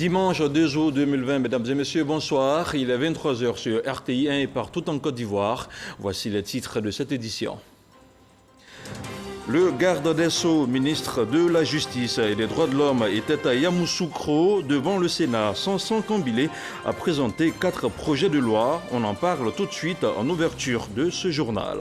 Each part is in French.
Dimanche 2 août 2020, mesdames et messieurs, bonsoir. Il est 23 h sur RTI 1 et partout en Côte d'Ivoire. Voici les titres de cette édition. Le garde des Sceaux, ministre de la Justice et des Droits de l'Homme, était à Yamoussoukro devant le Sénat. Sanson Kambilé a présenté 4 projets de loi. On en parle tout de suite en ouverture de ce journal.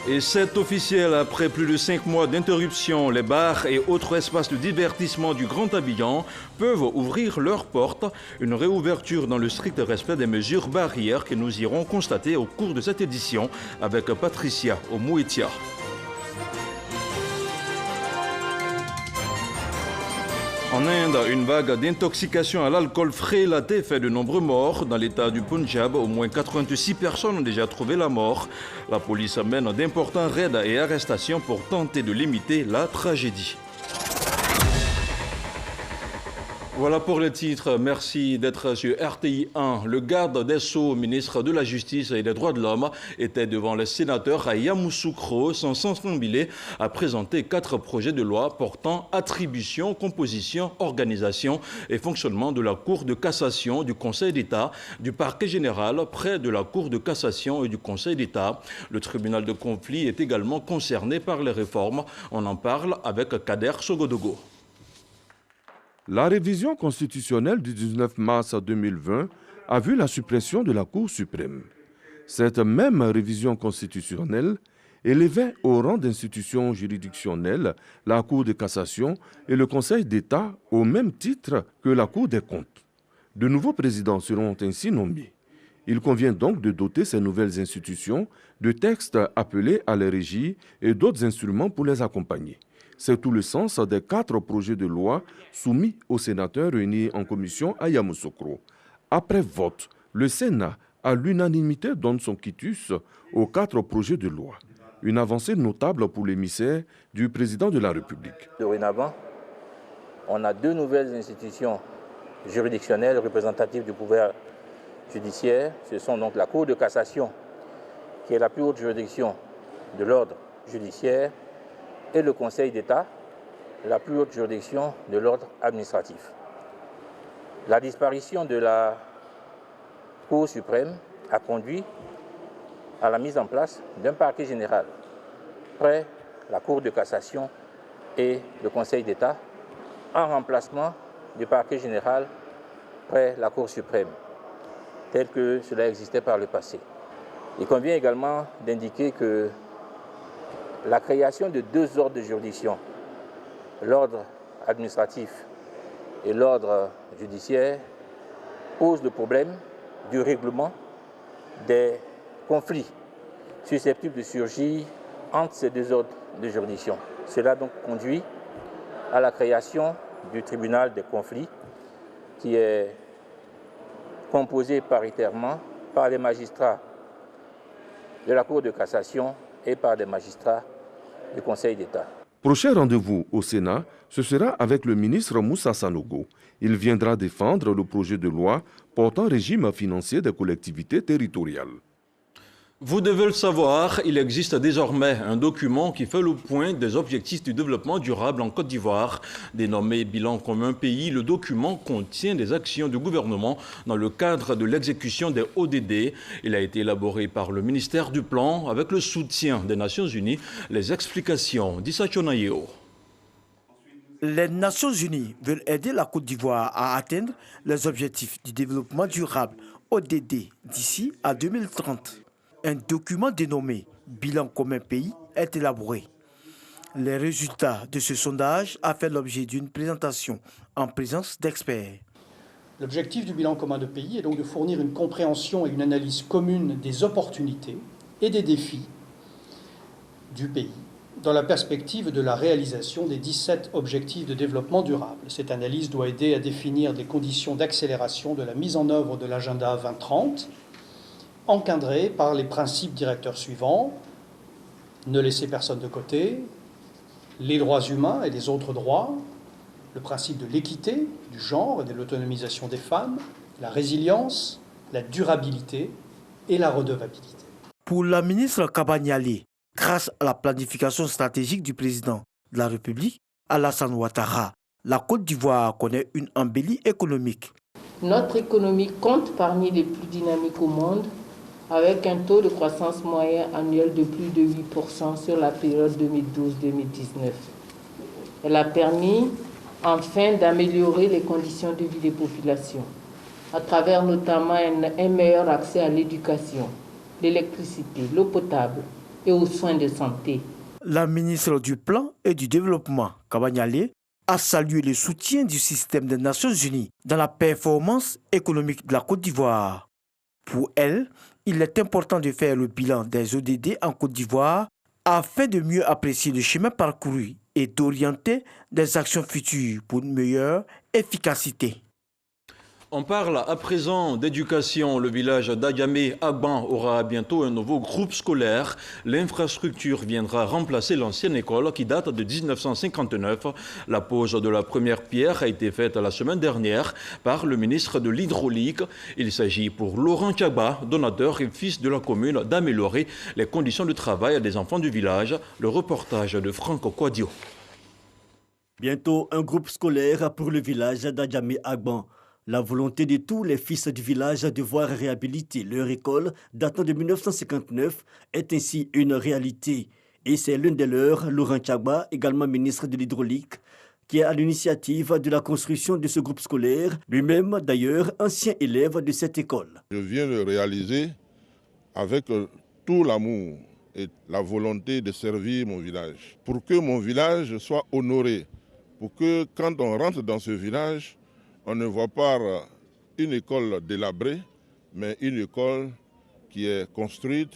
Et c'est officiel, après plus de 5 mois d'interruption, les bars et autres espaces de divertissement du Grand Abidjan peuvent ouvrir leurs portes. Une réouverture dans le strict respect des mesures barrières que nous irons constater au cours de cette édition avec Patricia Omouetia. En Inde, une vague d'intoxication à l'alcool frélatée fait de nombreux morts. Dans l'état du Punjab, au moins 86 personnes ont déjà trouvé la mort. La police mène d'importants raids et arrestations pour tenter de limiter la tragédie. Voilà pour les titres. Merci d'être sur RTI 1. Le garde des Sceaux, ministre de la Justice et des Droits de l'Homme, était devant les sénateurs à Yamoussoukro. Sanson Kambilé a présenté 4 projets de loi portant attribution, composition, organisation et fonctionnement de la Cour de cassation, du Conseil d'État, du Parquet général, près de la Cour de cassation et du Conseil d'État. Le tribunal de conflit est également concerné par les réformes. On en parle avec Kader Sogodogo. La révision constitutionnelle du 19 mars 2020 a vu la suppression de la Cour suprême. Cette même révision constitutionnelle élevait au rang d'institution juridictionnelle la Cour de cassation et le Conseil d'État au même titre que la Cour des comptes. De nouveaux présidents seront ainsi nommés. Il convient donc de doter ces nouvelles institutions de textes appelés à les régir et d'autres instruments pour les accompagner. C'est tout le sens des 4 projets de loi soumis aux sénateurs réunis en commission à Yamoussoukro. Après vote, le Sénat, à l'unanimité, donne son quitus aux 4 projets de loi. Une avancée notable pour l'émissaire du président de la République. Dorénavant, on a 2 nouvelles institutions juridictionnelles représentatives du pouvoir judiciaire. Ce sont donc la Cour de cassation, qui est la plus haute juridiction de l'ordre judiciaire, et le Conseil d'État, la plus haute juridiction de l'ordre administratif. La disparition de la Cour suprême a conduit à la mise en place d'un parquet général près la Cour de cassation et le Conseil d'État, en remplacement du parquet général près la Cour suprême, tel que cela existait par le passé. Il convient également d'indiquer que la création de 2 ordres de juridiction, l'ordre administratif et l'ordre judiciaire, pose le problème du règlement des conflits susceptibles de surgir entre ces 2 ordres de juridiction. Cela donc conduit à la création du tribunal des conflits qui est composé paritairement par les magistrats de la Cour de cassation et par des magistrats du Conseil d'État. Prochain rendez-vous au Sénat, ce sera avec le ministre Moussa Sanogo. Il viendra défendre le projet de loi portant régime financier des collectivités territoriales. Vous devez le savoir, il existe désormais un document qui fait le point des objectifs du développement durable en Côte d'Ivoire. Dénommé Bilan commun pays, le document contient des actions du gouvernement dans le cadre de l'exécution des ODD. Il a été élaboré par le ministère du Plan avec le soutien des Nations Unies. Les explications d'Issa Chonayeo. Les Nations Unies veulent aider la Côte d'Ivoire à atteindre les objectifs du développement durable ODD d'ici à 2030. Un document dénommé Bilan commun pays est élaboré. Les résultats de ce sondage a fait l'objet d'une présentation en présence d'experts. L'objectif du bilan commun de pays est donc de fournir une compréhension et une analyse commune des opportunités et des défis du pays dans la perspective de la réalisation des 17 objectifs de développement durable. Cette analyse doit aider à définir les conditions d'accélération de la mise en œuvre de l'agenda 2030, encadré par les principes directeurs suivants: ne laisser personne de côté, les droits humains et les autres droits, le principe de l'équité, du genre et de l'autonomisation des femmes, la résilience, la durabilité et la redevabilité. Pour la ministre Kabanyali, Grâce à la planification stratégique du président de la République, Alassane Ouattara, la Côte d'Ivoire connaît une embellie économique. Notre économie compte parmi les plus dynamiques au monde, avec un taux de croissance moyen annuel de plus de 8% sur la période 2012-2019. Elle a permis enfin d'améliorer les conditions de vie des populations, à travers notamment un meilleur accès à l'éducation, l'électricité, l'eau potable et aux soins de santé. La ministre du Plan et du Développement, Kaba Nialé, a salué le soutien du système des Nations Unies dans la performance économique de la Côte d'Ivoire. Pour elle, il est important de faire le bilan des ODD en Côte d'Ivoire afin de mieux apprécier le chemin parcouru et d'orienter des actions futures pour une meilleure efficacité. On parle à présent d'éducation. Le village d'Adjamé-Agban aura bientôt un nouveau groupe scolaire. L'infrastructure viendra remplacer l'ancienne école qui date de 1959. La pose de la première pierre a été faite la semaine dernière par le ministre de l'Hydraulique. Il s'agit pour Laurent Tchagba, donateur et fils de la commune, d'améliorer les conditions de travail des enfants du village. Le reportage de Franck Kouadio. Bientôt un groupe scolaire pour le village d'Adjamé-Agban. La volonté de tous les fils du village de voir réhabiliter leur école datant de 1959 est ainsi une réalité. Et c'est l'un des leurs, Laurent Tchagba, également ministre de l'Hydraulique, qui est à l'initiative de la construction de ce groupe scolaire, lui-même d'ailleurs ancien élève de cette école. Je viens le réaliser avec tout l'amour et la volonté de servir mon village. Pour que mon village soit honoré, pour que quand on rentre dans ce village, on ne voit pas une école délabrée, mais une école qui est construite,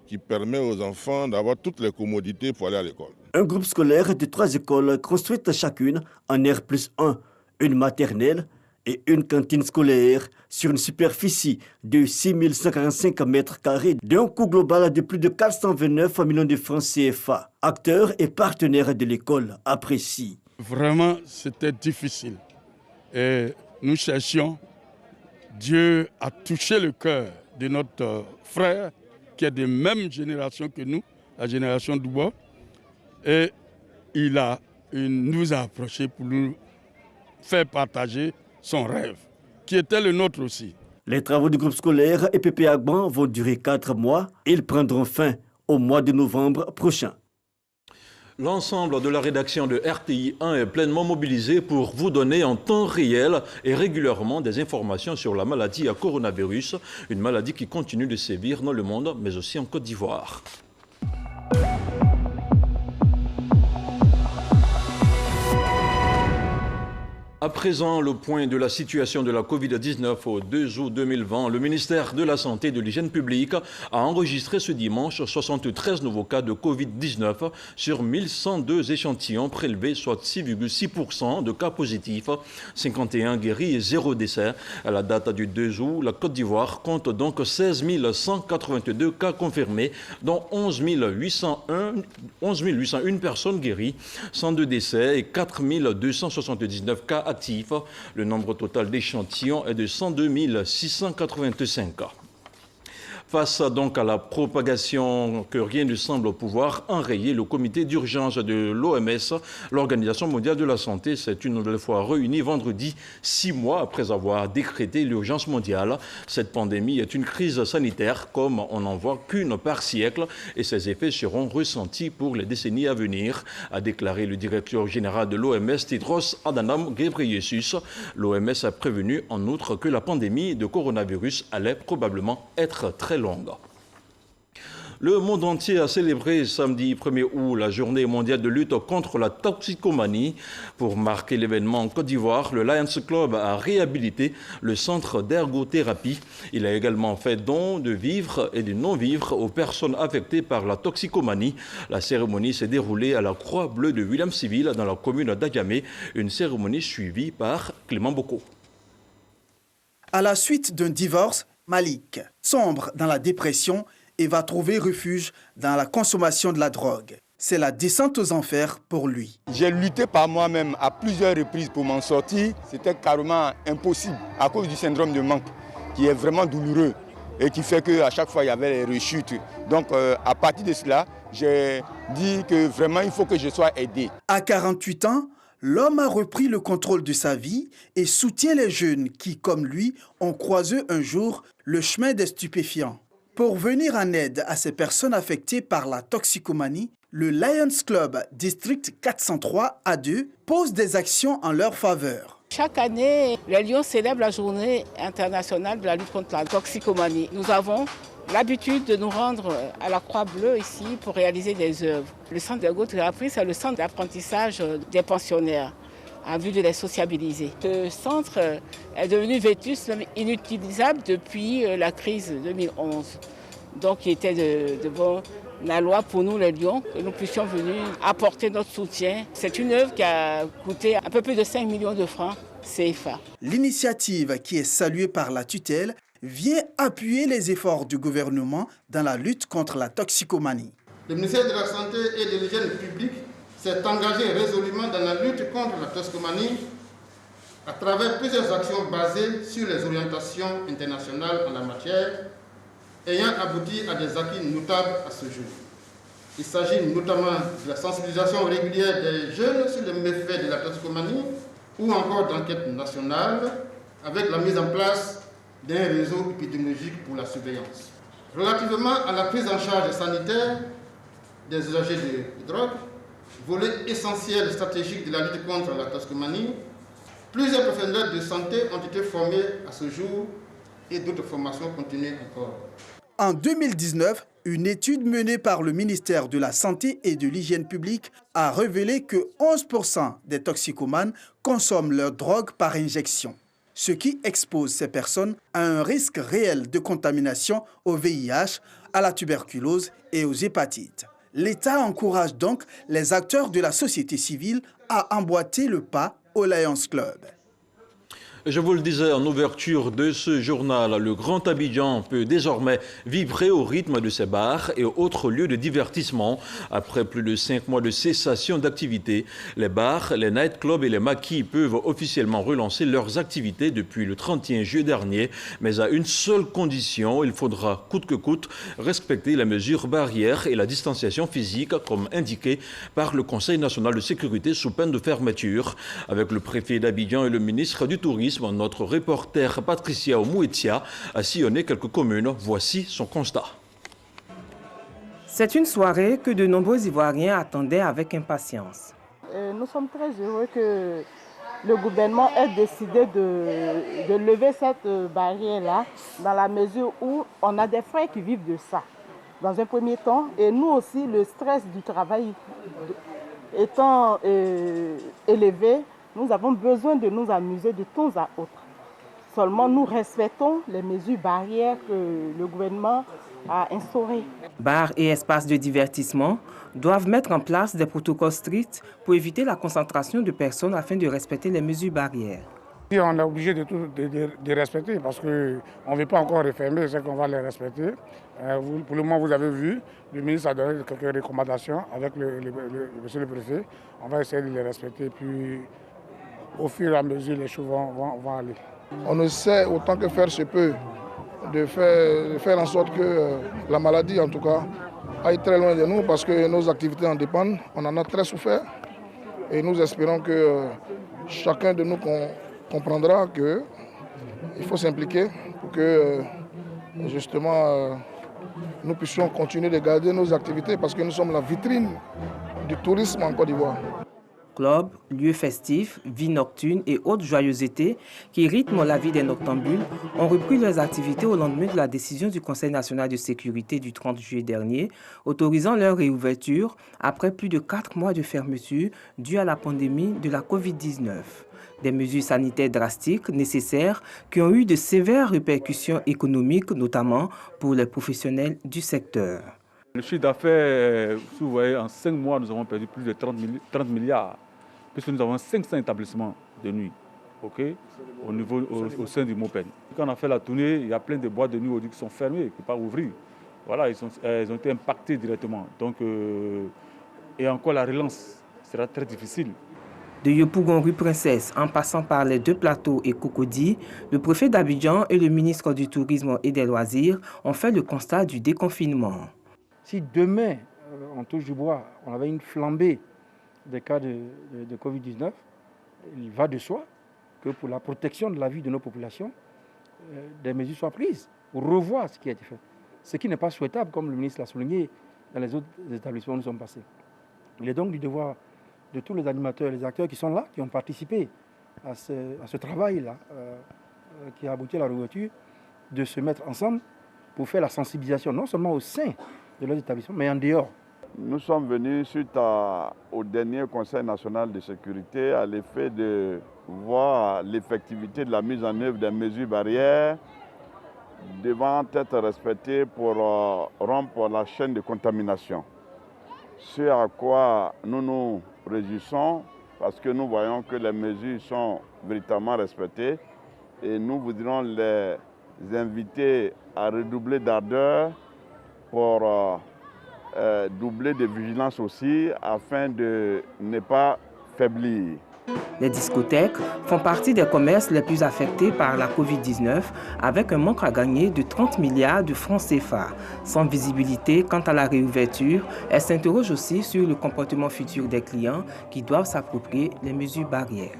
qui permet aux enfants d'avoir toutes les commodités pour aller à l'école. Un groupe scolaire de 3 écoles construites chacune en R+1, une maternelle et une cantine scolaire sur une superficie de 6145 m², d'un coût global de plus de 429 millions de francs CFA. Acteurs et partenaires de l'école apprécient. Vraiment, c'était difficile. Et nous cherchions, Dieu a touché le cœur de notre frère qui est de même génération que nous, la génération Douba, et il nous a approchés pour nous faire partager son rêve, qui était le nôtre aussi. Les travaux du groupe scolaire EPP Agban vont durer 4 mois. Ils prendront fin au mois de novembre prochain. L'ensemble de la rédaction de RTI 1 est pleinement mobilisé pour vous donner en temps réel et régulièrement des informations sur la maladie à coronavirus, une maladie qui continue de sévir dans le monde, mais aussi en Côte d'Ivoire. À présent, le point de la situation de la Covid-19 au 2 août 2020. Le ministère de la Santé et de l'Hygiène publique a enregistré ce dimanche 73 nouveaux cas de Covid-19 sur 1102 échantillons prélevés, soit 6,6% de cas positifs, 51 guéris et 0 décès. À la date du 2 août, la Côte d'Ivoire compte donc 16 182 cas confirmés, dont 11 801 personnes guéries, 102 décès et 4 279 cas actifs. Le nombre total d'échantillons est de 102 685 cas. Face donc à la propagation que rien ne semble pouvoir enrayer, le comité d'urgence de l'OMS, l'Organisation mondiale de la santé, s'est une nouvelle fois réuni vendredi, 6 mois après avoir décrété l'urgence mondiale. Cette pandémie est une crise sanitaire comme on n'en voit qu'une par siècle et ses effets seront ressentis pour les décennies à venir, a déclaré le directeur général de l'OMS, Tedros Adhanom Ghebreyesus. L'OMS a prévenu en outre que la pandémie de coronavirus allait probablement être très longue. Le monde entier a célébré samedi 1er août la journée mondiale de lutte contre la toxicomanie. Pour marquer l'événement en Côte d'Ivoire, le Lions Club a réhabilité le centre d'ergothérapie. Il a également fait don de vivres et de non-vivres aux personnes affectées par la toxicomanie. La cérémonie s'est déroulée à la Croix Bleue de Williamsville dans la commune d'Adjamé, une cérémonie suivie par Clément Boko. À la suite d'un divorce, Malik sombre dans la dépression et va trouver refuge dans la consommation de la drogue. C'est la descente aux enfers pour lui. J'ai lutté par moi-même à plusieurs reprises pour m'en sortir. C'était carrément impossible à cause du syndrome de manque qui est vraiment douloureux. et qui fait qu'à chaque fois il y avait les rechutes. Donc à partir de cela, j'ai dit que vraiment il faut que je sois aidé. À 48 ans, l'homme a repris le contrôle de sa vie et soutient les jeunes qui, comme lui, ont croisé un jour le chemin des stupéfiants. Pour venir en aide à ces personnes affectées par la toxicomanie, le Lions Club District 403 A2 pose des actions en leur faveur. Chaque année, les Lions célèbrent la journée internationale de la lutte contre la toxicomanie. Nous avons l'habitude de nous rendre à la Croix-Bleue ici pour réaliser des œuvres. Le centre d'ergothérapie, c'est le centre d'apprentissage des pensionnaires en vue de les sociabiliser. Ce centre est devenu vétuste, inutilisable depuis la crise de 2011. Donc il était devant la loi pour nous les Lions, que nous puissions venir apporter notre soutien. C'est une œuvre qui a coûté un peu plus de 5 millions de francs CFA. L'initiative, qui est saluée par la tutelle, vient appuyer les efforts du gouvernement dans la lutte contre la toxicomanie. Le ministère de la Santé et de l'Hygiène publique s'est engagé résolument dans la lutte contre la toxicomanie à travers plusieurs actions basées sur les orientations internationales en la matière, ayant abouti à des acquis notables à ce jour. Il s'agit notamment de la sensibilisation régulière des jeunes sur les méfaits de la toxicomanie ou encore d'enquêtes nationales avec la mise en place d'un réseau épidémiologique pour la surveillance. Relativement à la prise en charge sanitaire des usagers de drogue, volet essentiel stratégique de la lutte contre la toxicomanie, plusieurs professionnels de santé ont été formés à ce jour et d'autres formations continuent encore. En 2019, une étude menée par le ministère de la Santé et de l'Hygiène publique a révélé que 11% des toxicomanes consomment leur drogue par injection, ce qui expose ces personnes à un risque réel de contamination au VIH, à la tuberculose et aux hépatites. L'État encourage donc les acteurs de la société civile à emboîter le pas au Lions Club. Je vous le disais en ouverture de ce journal, le Grand Abidjan peut désormais vibrer au rythme de ses bars et autres lieux de divertissement. Après plus de 5 mois de cessation d'activité, les bars, les nightclubs et les maquis peuvent officiellement relancer leurs activités depuis le 31 juillet dernier, mais à une seule condition, il faudra coûte que coûte respecter les mesures barrières et la distanciation physique comme indiqué par le Conseil national de sécurité sous peine de fermeture. Avec le préfet d'Abidjan et le ministre du Tourisme, notre reporter Patricia Omouetia a sillonné quelques communes. Voici son constat. C'est une soirée que de nombreux Ivoiriens attendaient avec impatience. Nous sommes très heureux que le gouvernement ait décidé de lever cette barrière-là, dans la mesure où on a des frères qui vivent de ça, dans un premier temps. Et nous aussi, le stress du travail étant élevé, nous avons besoin de nous amuser de temps à autre. Seulement, nous respectons les mesures barrières que le gouvernement a instaurées. Bars et espaces de divertissement doivent mettre en place des protocoles stricts pour éviter la concentration de personnes afin de respecter les mesures barrières. On est obligé de respecter parce qu'on ne veut pas encore refermer, c'est qu'on va les respecter. Pour le moment, vous avez vu, le ministre a donné quelques recommandations avec monsieur le préfet. On va essayer de les respecter, puis au fur et à mesure, les choses vont aller. On essaie autant que faire se peut de faire en sorte que la maladie, en tout cas, aille très loin de nous parce que nos activités en dépendent. On en a très souffert et nous espérons que chacun de nous comprendra qu'il faut s'impliquer pour que justement nous puissions continuer de garder nos activités parce que nous sommes la vitrine du tourisme en Côte d'Ivoire. Clubs, lieux festifs, vie nocturne et autres joyeusetés qui rythment la vie des noctambules ont repris leurs activités au lendemain de la décision du Conseil national de sécurité du 30 juillet dernier, autorisant leur réouverture après plus de 4 mois de fermeture due à la pandémie de la COVID-19. Des mesures sanitaires drastiques nécessaires qui ont eu de sévères répercussions économiques, notamment pour les professionnels du secteur. Le chiffre d'affaires, vous voyez, en 5 mois, nous avons perdu plus de 30 milliards, puisque nous avons 500 établissements de nuit, au sein du MOPEN. Quand on a fait la tournée, il y a plein de boîtes de nuit qui sont fermées, qui ne peuvent pas ouvrir. Voilà, ils ont été impactés directement. Donc, et encore la relance sera très difficile. De Yopougon rue Princesse, en passant par les deux plateaux et Cocody, le préfet d'Abidjan et le ministre du Tourisme et des Loisirs ont fait le constat du déconfinement. Si demain, on touche du bois, on avait une flambée des cas de Covid-19, il va de soi que pour la protection de la vie de nos populations, des mesures soient prises pour revoir ce qui a été fait. Ce qui n'est pas souhaitable, comme le ministre l'a souligné, dans les autres établissements où nous sommes passés. Il est donc du devoir de tous les animateurs, les acteurs qui sont là, qui ont participé à ce travail-là, qui a abouti à la réouverture, de se mettre ensemble pour faire la sensibilisation, non seulement au sein de leurs établissements, mais en dehors. Nous sommes venus suite au dernier Conseil national de sécurité à l'effet de voir l'effectivité de la mise en œuvre des mesures barrières devant être respectées pour rompre la chaîne de contamination. Ce à quoi nous nous réjouissons parce que nous voyons que les mesures sont véritablement respectées et nous voudrions les inviter à redoubler d'ardeur pour doubler de vigilance aussi afin de ne pas faiblir. Les discothèques font partie des commerces les plus affectés par la Covid-19 avec un manque à gagner de 30 milliards de francs CFA. Sans visibilité quant à la réouverture, elles s'interrogent aussi sur le comportement futur des clients qui doivent s'approprier les mesures barrières.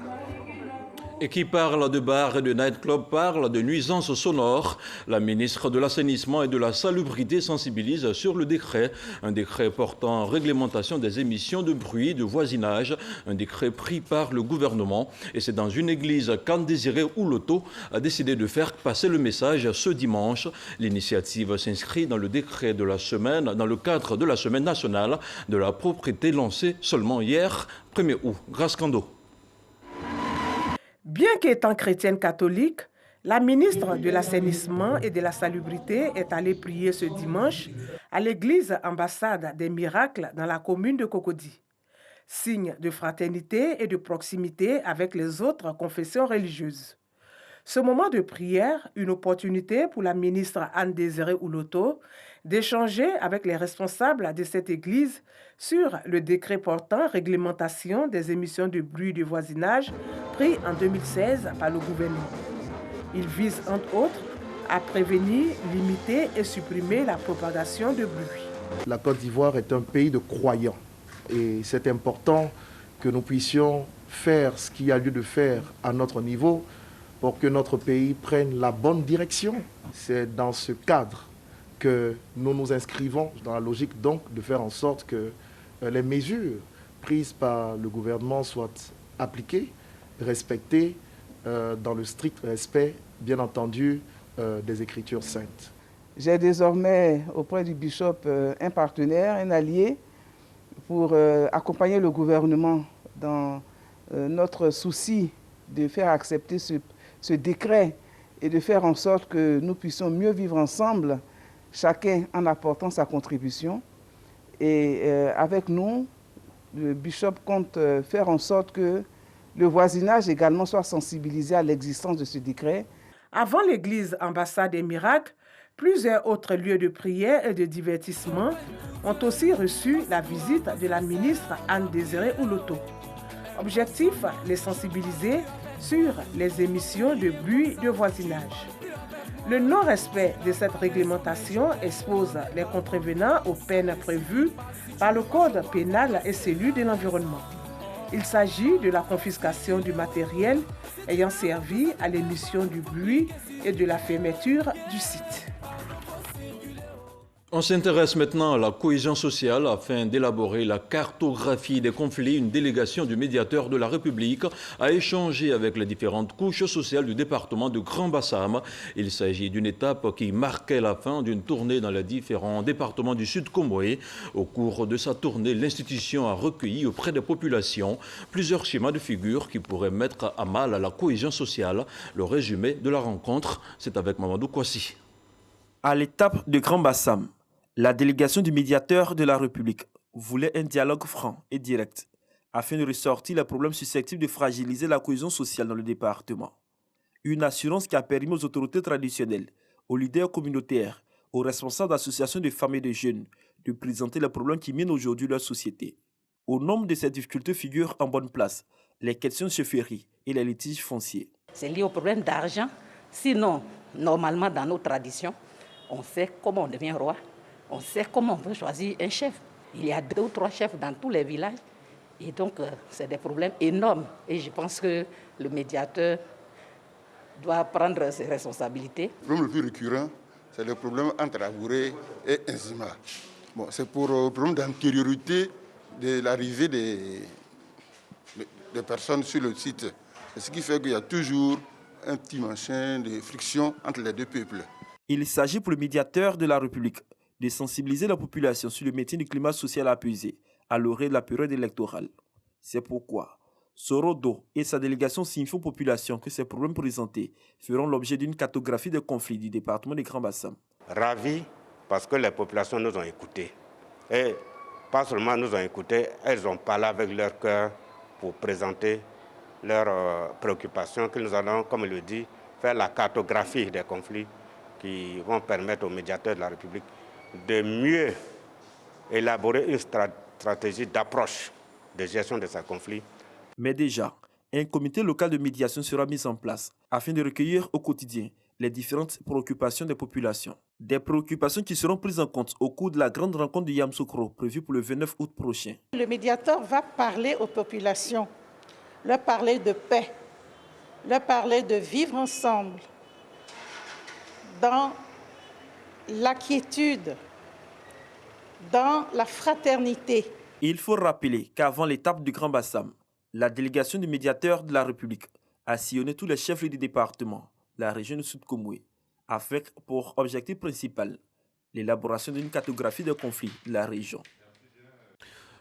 Et qui parle de bars et de nightclubs parle de nuisances sonores. La ministre de l'Assainissement et de la Salubrité sensibilise sur le décret. Un décret portant réglementation des émissions de bruit de voisinage. Un décret pris par le gouvernement. Et c'est dans une église qu'Anne-Désirée Ouloto a décidé de faire passer le message ce dimanche. L'initiative s'inscrit dans le décret de la semaine, dans le cadre de la semaine nationale de la propriété lancée seulement hier, 1er août. Grâce Kando. Bien qu'étant chrétienne catholique, la ministre de l'Assainissement et de la Salubrité est allée prier ce dimanche à l'église ambassade des miracles dans la commune de Cocody. Signe de fraternité et de proximité avec les autres confessions religieuses. Ce moment de prière, une opportunité pour la ministre Anne-Désirée Ouloto d'échanger avec les responsables de cette église sur le décret portant réglementation des émissions de bruit de voisinage pris en 2016 par le gouvernement. Il vise entre autres à prévenir, limiter et supprimer la propagation de bruit. La Côte d'Ivoire est un pays de croyants et c'est important que nous puissions faire ce qu'il y a lieu de faire à notre niveau pour que notre pays prenne la bonne direction. C'est dans ce cadre que nous nous inscrivons, dans la logique donc de faire en sorte que les mesures prises par le gouvernement soient appliquées, respectées dans le strict respect, bien entendu, des Écritures saintes. J'ai désormais auprès du bishop un partenaire, un allié, pour accompagner le gouvernement dans notre souci de faire accepter ce décret et de faire en sorte que nous puissions mieux vivre ensemble, chacun en apportant sa contribution. Et avec nous, le bishop compte faire en sorte que le voisinage également soit sensibilisé à l'existence de ce décret. Avant l'église ambassade des miracles, plusieurs autres lieux de prière et de divertissement ont aussi reçu la visite de la ministre Anne-Désirée Ouloto. Objectif, les sensibiliser sur les émissions de bruit de voisinage. Le non-respect de cette réglementation expose les contrevenants aux peines prévues par le Code pénal et celui de l'environnement. Il s'agit de la confiscation du matériel ayant servi à l'émission du bruit et de la fermeture du site. On s'intéresse maintenant à la cohésion sociale afin d'élaborer la cartographie des conflits. Une délégation du médiateur de la République a échangé avec les différentes couches sociales du département de Grand Bassam. Il s'agit d'une étape qui marquait la fin d'une tournée dans les différents départements du Sud Comoé. Au cours de sa tournée, l'institution a recueilli auprès des populations plusieurs schémas de figure qui pourraient mettre à mal la cohésion sociale. Le résumé de la rencontre, c'est avec Mamadou Kouassi. À l'étape de Grand Bassam, la délégation du médiateur de la République voulait un dialogue franc et direct afin de ressortir les problèmes susceptibles de fragiliser la cohésion sociale dans le département. Une assurance qui a permis aux autorités traditionnelles, aux leaders communautaires, aux responsables d'associations de femmes et de jeunes de présenter les problèmes qui minent aujourd'hui leur société. Au nombre de ces difficultés figurent en bonne place les questions de chefferie et les litiges fonciers. C'est lié au problème d'argent. Sinon, normalement, dans nos traditions, on sait comment on devient roi. On sait comment on peut choisir un chef. Il y a 2 ou 3 chefs dans tous les villages. Et donc, c'est des problèmes énormes. Et je pense que le médiateur doit prendre ses responsabilités. Le problème le plus récurrent, c'est le problème entre Abouré et Nzima. Bon, c'est pour le problème d'antériorité de l'arrivée des personnes sur le site. Ce qui fait qu'il y a toujours un petit machin de friction entre les 2 peuples. Il s'agit pour le médiateur de la République de sensibiliser la population sur le maintien du climat social apaisé à l'orée de la période électorale. C'est pourquoi Sorodo et sa délégation signifient aux populations que ces problèmes présentés feront l'objet d'une cartographie des conflits du département du Grand Bassam. Ravi parce que les populations nous ont écoutés. Et pas seulement nous ont écoutés, elles ont parlé avec leur cœur pour présenter leurs préoccupations que nous allons, comme il le dit, faire la cartographie des conflits qui vont permettre aux médiateurs de la République de mieux élaborer une stratégie d'approche de gestion de ces conflits. Mais déjà, un comité local de médiation sera mis en place afin de recueillir au quotidien les différentes préoccupations des populations. Des préoccupations qui seront prises en compte au cours de la grande rencontre de Yamoussoukro prévue pour le 29 août prochain. Le médiateur va parler aux populations, leur parler de paix, leur parler de vivre ensemble dans la quiétude, dans la fraternité. Il faut rappeler qu'avant l'étape du Grand Bassam, la délégation du médiateur de la République a sillonné tous les chefs du département, la région de Sud-Komoué, avec pour objectif principal l'élaboration d'une cartographie des conflits de la région.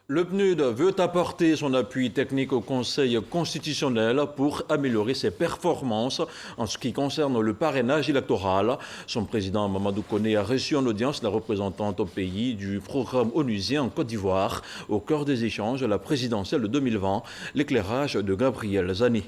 Le PNUD veut apporter son appui technique au Conseil constitutionnel pour améliorer ses performances en ce qui concerne le parrainage électoral. Son président Mamadou Koné a reçu en audience la représentante au pays du programme onusien en Côte d'Ivoire. Au cœur des échanges, la présidentielle de 2020, l'éclairage de Gabriel Zani.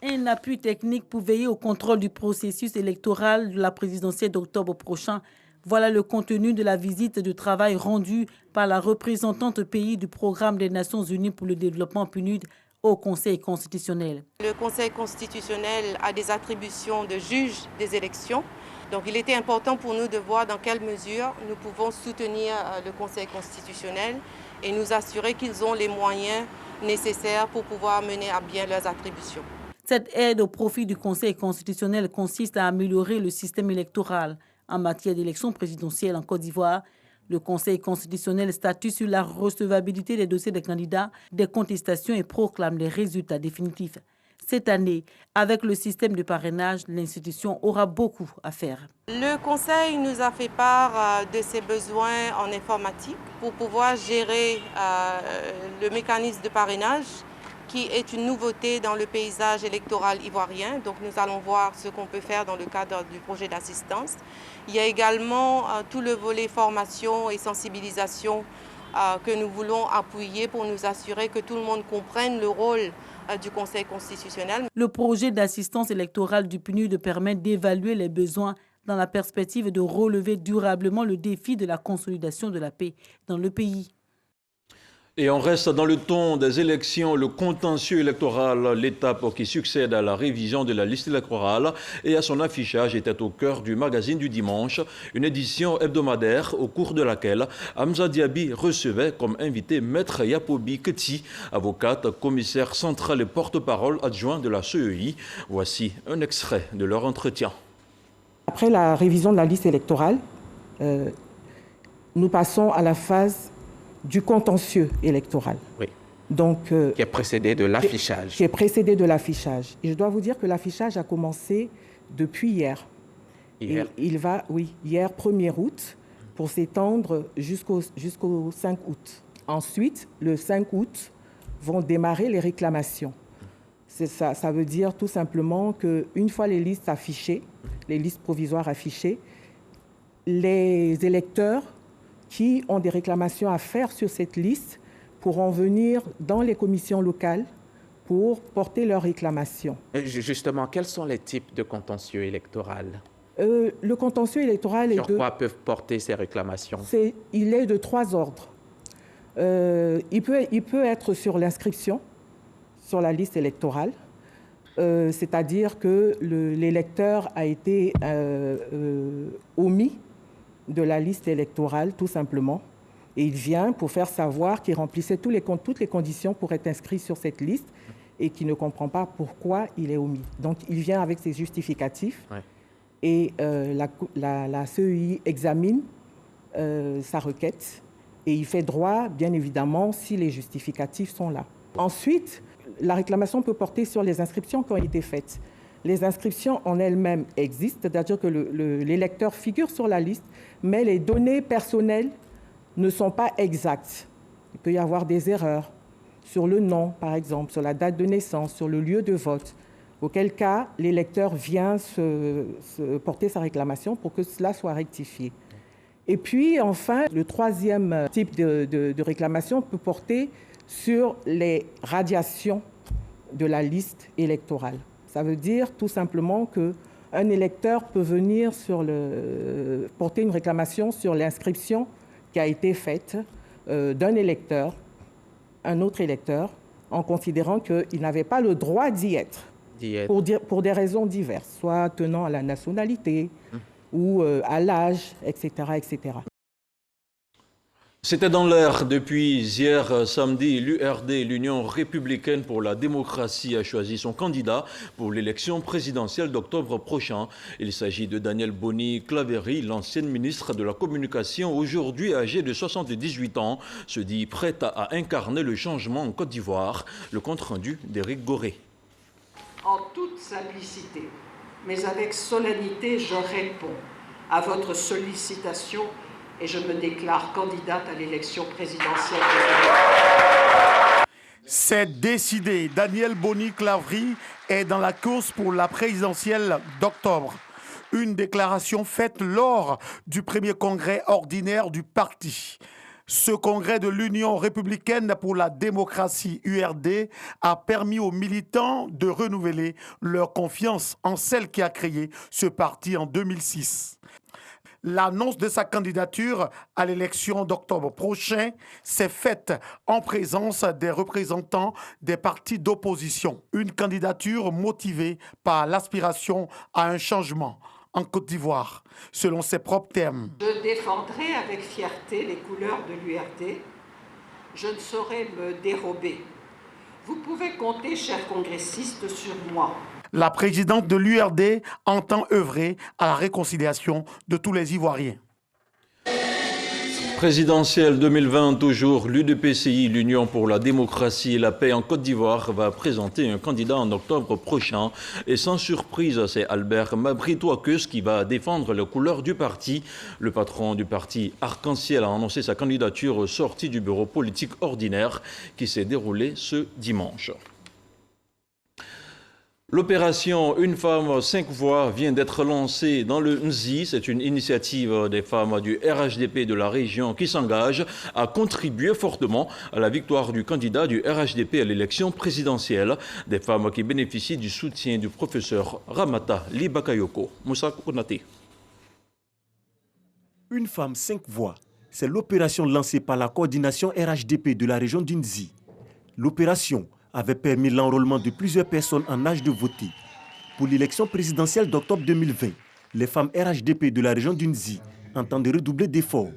Un appui technique pour veiller au contrôle du processus électoral de la présidentielle d'octobre prochain. Voilà le contenu de la visite de travail rendue par la représentante pays du Programme des Nations Unies pour le développement PNUD au Conseil constitutionnel. Le Conseil constitutionnel a des attributions de juge des élections. Donc il était important pour nous de voir dans quelle mesure nous pouvons soutenir le Conseil constitutionnel et nous assurer qu'ils ont les moyens nécessaires pour pouvoir mener à bien leurs attributions. Cette aide au profit du Conseil constitutionnel consiste à améliorer le système électoral. En matière d'élection présidentielle en Côte d'Ivoire, le Conseil constitutionnel statue sur la recevabilité des dossiers des candidats, des contestations et proclame les résultats définitifs. Cette année, avec le système de parrainage, l'institution aura beaucoup à faire. Le Conseil nous a fait part de ses besoins en informatique pour pouvoir gérer le mécanisme de parrainage qui est une nouveauté dans le paysage électoral ivoirien. Donc nous allons voir ce qu'on peut faire dans le cadre du projet d'assistance. Il y a également tout le volet formation et sensibilisation que nous voulons appuyer pour nous assurer que tout le monde comprenne le rôle du Conseil constitutionnel. Le projet d'assistance électorale du PNUD permet d'évaluer les besoins dans la perspective de relever durablement le défi de la consolidation de la paix dans le pays. Et on reste dans le ton des élections, le contentieux électoral, l'étape qui succède à la révision de la liste électorale et à son affichage était au cœur du magazine du dimanche, une édition hebdomadaire au cours de laquelle Hamza Diaby recevait comme invité Maître Yapobi Keti, avocate, commissaire central et porte-parole adjoint de la CEI. Voici un extrait de leur entretien. Après la révision de la liste électorale, nous passons à la phase du contentieux électoral. Oui. Donc, qui est précédé de l'affichage. Qui est précédé de l'affichage. Et je dois vous dire que l'affichage a commencé depuis hier. Hier. Et il va, oui, hier 1er août, pour s'étendre jusqu'au 5 août. Ensuite, le 5 août, vont démarrer les réclamations. Ça veut dire tout simplement qu'une fois les listes affichées, les listes provisoires affichées, les électeurs qui ont des réclamations à faire sur cette liste pourront venir dans les commissions locales pour porter leurs réclamations. Justement, quels sont les types de contentieux électoral? Le contentieux électoral est sur quoi peuvent porter ces réclamations? Il est de 3 ordres. Il peut être sur l'inscription, sur la liste électorale, c'est-à-dire que l'électeur a été omis de la liste électorale, tout simplement. Et il vient pour faire savoir qu'il remplissait toutes les conditions pour être inscrit sur cette liste et qu'il ne comprend pas pourquoi il est omis. Donc, il vient avec ses justificatifs et la CEI examine sa requête et il fait droit, bien évidemment, si les justificatifs sont là. Ensuite, la réclamation peut porter sur les inscriptions qui ont été faites. Les inscriptions en elles-mêmes existent, c'est-à-dire que l'électeur figure sur la liste, mais les données personnelles ne sont pas exactes. Il peut y avoir des erreurs sur le nom, par exemple, sur la date de naissance, sur le lieu de vote, auquel cas l'électeur vient porter sa réclamation pour que cela soit rectifié. Et puis, enfin, le troisième type de réclamation peut porter sur les radiations de la liste électorale. Ça veut dire tout simplement qu'un électeur peut venir porter une réclamation sur l'inscription qui a été faite d'un électeur, un autre électeur, en considérant qu'il n'avait pas le droit d'y être, pour des raisons diverses, soit tenant à la nationalité ou à l'âge, etc., etc. C'était dans l'air. Depuis hier samedi, l'URD, l'Union républicaine pour la démocratie, a choisi son candidat pour l'élection présidentielle d'octobre prochain. Il s'agit de Daniel Boni-Claverie, l'ancienne ministre de la Communication, aujourd'hui âgée de 78 ans, se dit prête à incarner le changement en Côte d'Ivoire. Le compte-rendu d'Éric Goré. En toute simplicité, mais avec solennité, je réponds à votre sollicitation et je me déclare candidate à l'élection présidentielle. C'est décidé. Daniel Boni-Claverie est dans la course pour la présidentielle d'octobre. Une déclaration faite lors du premier congrès ordinaire du parti. Ce congrès de l'Union républicaine pour la démocratie URD a permis aux militants de renouveler leur confiance en celle qui a créé ce parti en 2006. L'annonce de sa candidature à l'élection d'octobre prochain s'est faite en présence des représentants des partis d'opposition. Une candidature motivée par l'aspiration à un changement en Côte d'Ivoire, selon ses propres termes. Je défendrai avec fierté les couleurs de l'URD. Je ne saurais me dérober. Vous pouvez compter, chers congressistes, sur moi. La présidente de l'URD entend œuvrer à la réconciliation de tous les Ivoiriens. Présidentielle 2020 toujours, l'UDPCI, l'Union pour la démocratie et la paix en Côte d'Ivoire, va présenter un candidat en octobre prochain. Et sans surprise, c'est Albert Mabry-Touakeus qui va défendre les couleurs du parti. Le patron du parti Arc-en-Ciel a annoncé sa candidature aux sorties du bureau politique ordinaire qui s'est déroulé ce dimanche. L'opération Une femme, 5 voix vient d'être lancée dans le Nzi. C'est une initiative des femmes du RHDP de la région qui s'engage à contribuer fortement à la victoire du candidat du RHDP à l'élection présidentielle. Des femmes qui bénéficient du soutien du professeur Ramata Libakayoko. Moussa Konaté. Une femme, 5 voix. C'est l'opération lancée par la coordination RHDP de la région du Nzi. L'opération avait permis l'enrôlement de plusieurs personnes en âge de voter. Pour l'élection présidentielle d'octobre 2020, les femmes RHDP de la région du Nzi entendent redoubler d'efforts.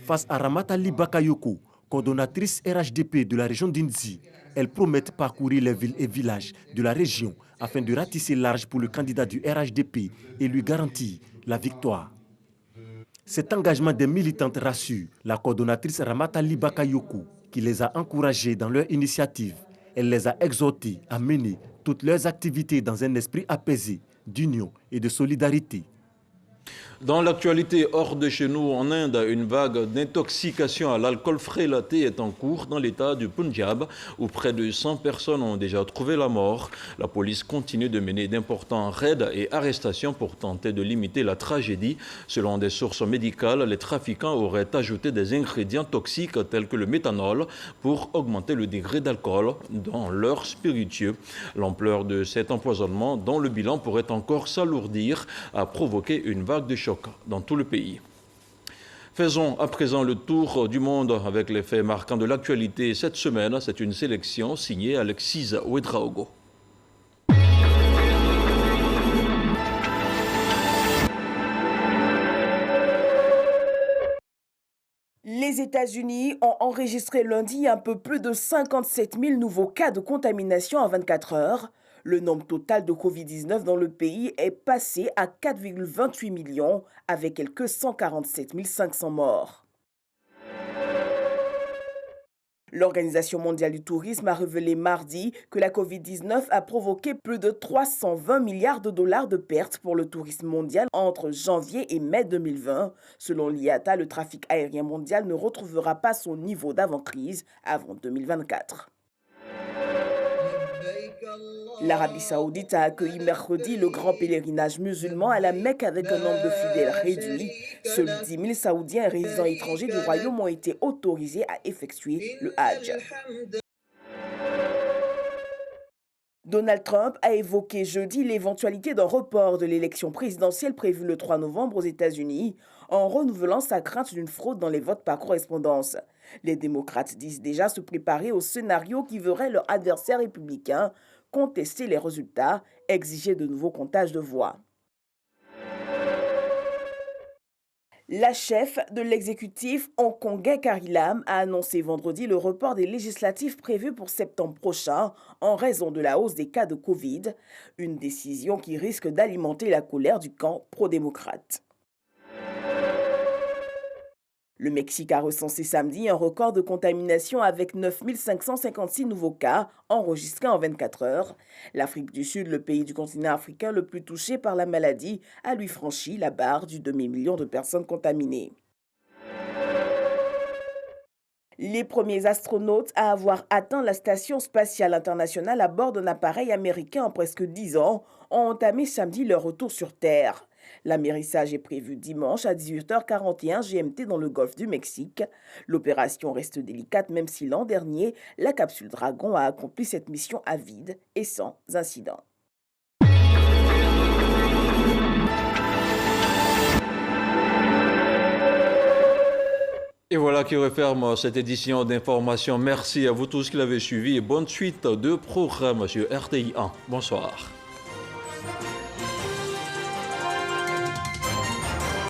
Face à Ramata Libakayoko, coordonnatrice RHDP de la région du Nzi, elles promettent parcourir les villes et villages de la région afin de ratisser large pour le candidat du RHDP et lui garantir la victoire. Cet engagement des militantes rassure la coordonnatrice Ramata Libakayoko, qui les a encouragées dans leur initiative. Elle les a exhortés à mener toutes leurs activités dans un esprit apaisé, d'union et de solidarité. Dans l'actualité hors de chez nous, en Inde, une vague d'intoxication à l'alcool frélaté est en cours dans l'état du Punjab, où près de 100 personnes ont déjà trouvé la mort. La police continue de mener d'importants raids et arrestations pour tenter de limiter la tragédie. Selon des sources médicales, les trafiquants auraient ajouté des ingrédients toxiques tels que le méthanol pour augmenter le degré d'alcool dans leurs spiritueux. L'ampleur de cet empoisonnement, dont le bilan pourrait encore s'alourdir, a provoqué une vague de choc dans tout le pays. Faisons à présent le tour du monde avec les faits marquants de l'actualité. Cette semaine, c'est une sélection signée Alexis Ouedraogo. Les États-Unis ont enregistré lundi un peu plus de 57 000 nouveaux cas de contamination en 24 heures. Le nombre total de Covid-19 dans le pays est passé à 4,28 millions avec quelques 147 500 morts. L'Organisation mondiale du tourisme a révélé mardi que la Covid-19 a provoqué plus de 320 milliards de dollars de pertes pour le tourisme mondial entre janvier et mai 2020. Selon l'IATA, le trafic aérien mondial ne retrouvera pas son niveau d'avant-crise avant 2024. L'Arabie saoudite a accueilli mercredi le grand pèlerinage musulman à la Mecque avec un nombre de fidèles réduit. Seuls 10 000 Saoudiens et résidents étrangers du royaume ont été autorisés à effectuer le Hajj. Donald Trump a évoqué jeudi l'éventualité d'un report de l'élection présidentielle prévue le 3 novembre aux États-Unis en renouvelant sa crainte d'une fraude dans les votes par correspondance. Les démocrates disent déjà se préparer au scénario qui verrait leur adversaire républicain contester les résultats, exiger de nouveaux comptages de voix. La chef de l'exécutif hongkongais Carrie Lam a annoncé vendredi le report des législatives prévues pour septembre prochain en raison de la hausse des cas de Covid, une décision qui risque d'alimenter la colère du camp pro-démocrate. Le Mexique a recensé samedi un record de contamination avec 9 556 nouveaux cas enregistrés en 24 heures. L'Afrique du Sud, le pays du continent africain le plus touché par la maladie, a lui franchi la barre du demi-million de personnes contaminées. Les premiers astronautes à avoir atteint la Station spatiale internationale à bord d'un appareil américain en presque 10 ans ont entamé samedi leur retour sur Terre. L'amérissage est prévu dimanche à 18h41 GMT dans le golfe du Mexique. L'opération reste délicate même si l'an dernier, la capsule Dragon a accompli cette mission à vide et sans incident. Et voilà qui referme cette édition d'information. Merci à vous tous qui l'avez suivi et bonne suite de programme sur RTI 1. Bonsoir.